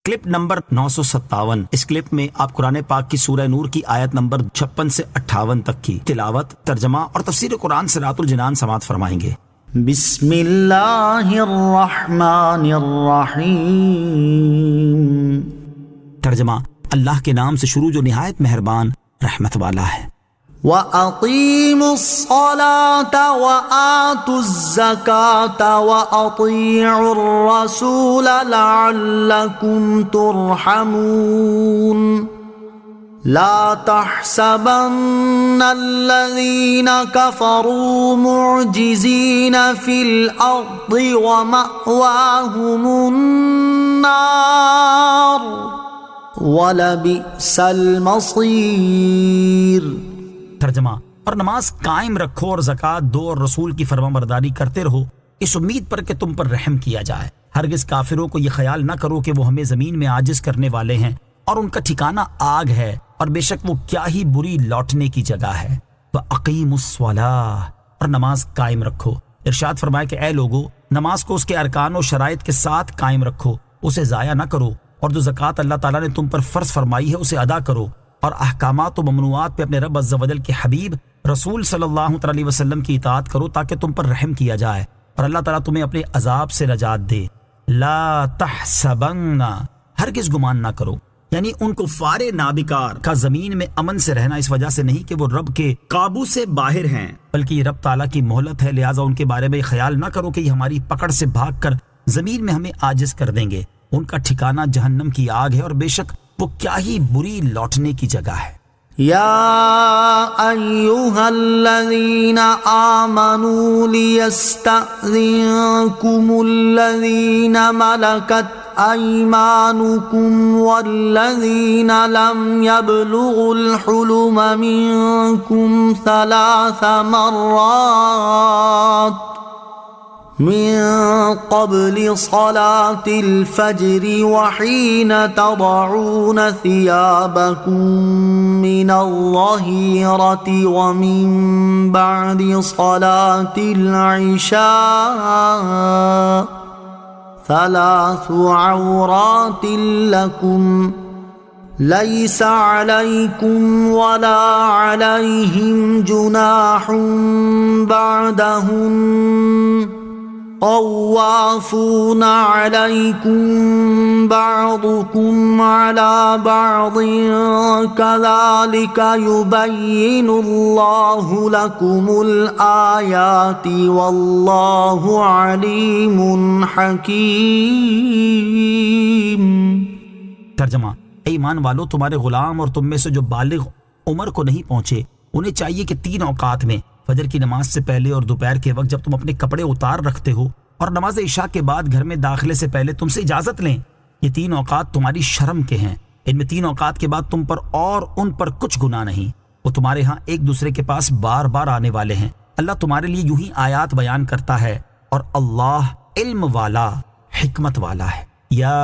Clip number 957۔ اس clip میں آپ قرآن پاک کی سورہ نور کی آیت نمبر 56 سے 58 تک کی تلاوت، ترجمہ اور تفسیر قرآن صراط الجنان سماعت فرمائیں گے۔ بسم اللہ الرحمن الرحیم۔ ترجمہ، اللہ کے نام سے شروع جو نہایت مہربان رحمت والا ہے۔ وَأَقِيمُوا الصَّلَاةَ وَآتُوا الزَّكَاةَ وَأَطِيعُوا الرَّسُولَ لَعَلَّكُمْ تُرْحَمُونَ۔ لا تحسبن الذين كفروا معجزين في الأرض ومأواهم النار وَلَبِئْسَ الْمَصِيرُ۔ ترجمہ، اور نماز قائم رکھو اور زکوٰۃ دو اور رسول کی فرمانبرداری کرتے رہو اس امید پر کہ تم پر رحم کیا جائے۔ ہرگز کافروں کو یہ خیال نہ کرو کہ وہ ہمیں زمین میں عاجز کرنے والے ہیں اور ان کا ٹھکانہ آگ ہے، اور بے شک وہ کیا ہی بری لوٹنے کی جگہ ہے۔ وَأَقِيمُوا الصَّلَاةَ، اور نماز قائم رکھو۔ ارشاد فرمایا کہ اے لوگو، نماز کو اس کے ارکان و شرائط کے ساتھ قائم رکھو، اسے ضائع نہ کرو، اور جو زکوٰۃ اللہ تعالیٰ نے تم پر فرض فرمائی ہے اسے ادا کرو، اور احکامات و ممنوعات پہ اپنے رب عز و جل کے حبیب رسول صلی اللہ علیہ وسلم کی اطاعت کرو تاکہ تم پر رحم کیا جائے اور اللہ تعالیٰ تمہیں اپنے عذاب سے نجات دے۔ لا تحسبن، ہرگز گمان نہ کرو، یعنی ان کفار نابکار کا زمین میں امن سے رہنا اس وجہ سے نہیں کہ وہ رب کے قابو سے باہر ہیں، بلکہ یہ رب تعالیٰ کی مہلت ہے، لہٰذا ان کے بارے میں خیال نہ کرو کہ یہ ہماری پکڑ سے بھاگ کر زمین میں ہمیں عاجز کر دیں گے۔ ان کا ٹھکانہ جہنم کی آگ ہے، اور بے شک وہ کیا ہی بری لوٹنے کی جگہ ہے۔ یا ایہا الذین آمنوا لیستأذنکم الذین ملکت ایمانکم والذین لم یبلغوا الحلم منکم ثلاث مرات من قبل صلاة الفجر وحين تضعون ثيابكم من الظهيرة ومن بعد صلاة العشاء ثلاث عورات لكم ليس عليكم ولا عليهم جناح بعدهن طوافون عليكم بعضكم على بعض كذلك يبين الله لكم الآيات والله عليم حكيم۔ ترجمہ، اے ایمان والو، تمہارے غلام اور تم میں سے جو بالغ عمر کو نہیں پہنچے انہیں چاہیے کہ 3 اوقات میں فجر کی نماز سے پہلے اور دوپہر کے وقت جب تم اپنے کپڑے اتار رکھتے ہو اور نماز عشاء کے بعد گھر میں داخلے سے پہلے تم سے اجازت لیں۔ یہ 3 اوقات تمہاری شرم کے ہیں، ان میں 3 اوقات کے بعد تم پر اور ان پر کچھ گناہ نہیں، وہ تمہارے ہاں ایک دوسرے کے پاس بار بار آنے والے ہیں۔ اللہ تمہارے لیے یوں ہی آیات بیان کرتا ہے، اور اللہ علم والا حکمت والا ہے۔ یا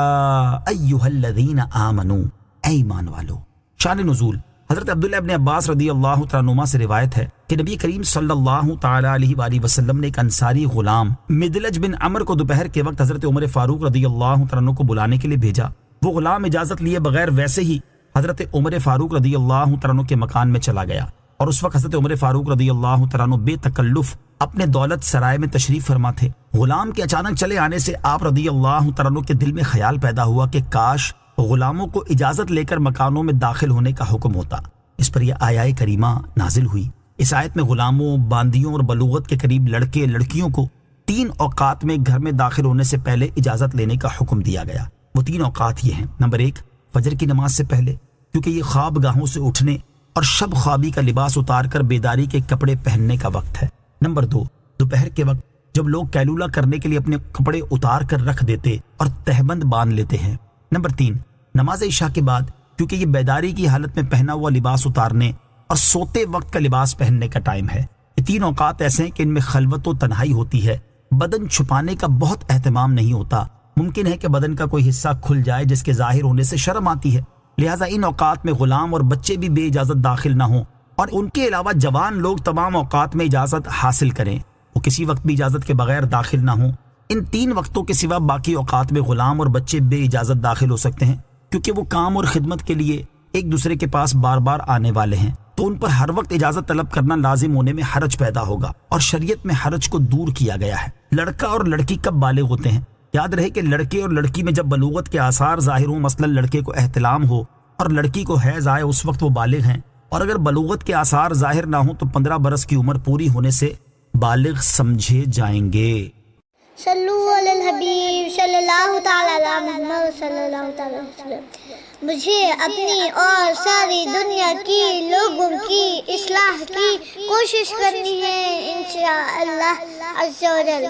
ایہا الذین آمنو، اے ایمان والو۔ شان نزول، حضرت عبداللہ ابن عباس رضی اللہ تعالیٰ عنہما سے روایت ہے کہ نبی کریم صلی اللہ تعالیٰ علیہ وآلہ وسلم نے ایک انصاری غلام مدلج بن عمر کو دوپہر کے وقت حضرت عمر فاروق رضی اللہ تعالیٰ عنہ کو بلانے کے لیے بھیجا۔ وہ غلام اجازت لیے بغیر ویسے ہی حضرت عمر فاروق رضی اللہ تعالیٰ عنہ کے مکان میں چلا گیا، اور اس وقت حضرت عمر فاروق رضی اللہ تعالیٰ عنہ بے تکلف اپنے دولت سرائے میں تشریف فرما تھے۔ غلام کے اچانک چلے آنے سے آپ رضی اللہ تعالیٰ عنہ کے دل میں خیال پیدا ہوا کہ کاش غلاموں کو اجازت لے کر مکانوں میں داخل ہونے کا حکم ہوتا۔ اس پر یہ آیہ کریمہ نازل ہوئی۔ اس آیت میں غلاموں، باندیوں اور بلوغت کے قریب لڑکے لڑکیوں کو 3 اوقات میں گھر میں داخل ہونے سے پہلے اجازت لینے کا حکم دیا گیا۔ وہ 3 اوقات یہ ہیں۔ نمبر 1، فجر کی نماز سے پہلے، کیونکہ یہ خواب گاہوں سے اٹھنے اور شب خوابی کا لباس اتار کر بیداری کے کپڑے پہننے کا وقت ہے۔ نمبر 2، دوپہر کے وقت جب لوگ قیلولہ کرنے کے لیے اپنے کپڑے اتار کر رکھ دیتے اور تہبند باندھ لیتے ہیں۔ نمبر 3، نماز عشاء کے بعد، کیونکہ یہ بیداری کی حالت میں پہنا ہوا لباس اتارنے اور سوتے وقت کا لباس پہننے کا ٹائم ہے۔ یہ 3 اوقات ایسے ہیں کہ ان میں خلوت و تنہائی ہوتی ہے، بدن چھپانے کا بہت اہتمام نہیں ہوتا، ممکن ہے کہ بدن کا کوئی حصہ کھل جائے جس کے ظاہر ہونے سے شرم آتی ہے، لہٰذا ان اوقات میں غلام اور بچے بھی بے اجازت داخل نہ ہوں، اور ان کے علاوہ جوان لوگ تمام اوقات میں اجازت حاصل کریں، وہ کسی وقت بھی اجازت کے بغیر داخل نہ ہوں، ان 3 وقتوں کے سوا باقی اوقات میں غلام اور بچے بے اجازت داخل ہو سکتے ہیں، کیونکہ وہ کام اور خدمت کے لیے ایک دوسرے کے پاس بار بار آنے والے ہیں، تو ان پر ہر وقت اجازت طلب کرنا لازم ہونے میں حرج پیدا ہوگا، اور شریعت میں حرج کو دور کیا گیا ہے۔ لڑکا اور لڑکی کب بالغ ہوتے ہیں؟ یاد رہے کہ لڑکے اور لڑکی میں جب بلوغت کے آثار ظاہر ہوں، مثلا لڑکے کو احتلام ہو اور لڑکی کو حیض آئے، اس وقت وہ بالغ ہیں، اور اگر بلوغت کے آثار ظاہر نہ ہوں تو 15 برس کی عمر پوری ہونے سے بالغ سمجھے جائیں گے۔ صلو علی الحبیب صلی اللہ تعالی علی محمد صلی اللہ تعالی علیہ وسلم۔ مجھے اپنی اور ساری دنیا کی لوگوں کی اصلاح کی کوشش کرنی ہے انشاءاللہ عز و جل۔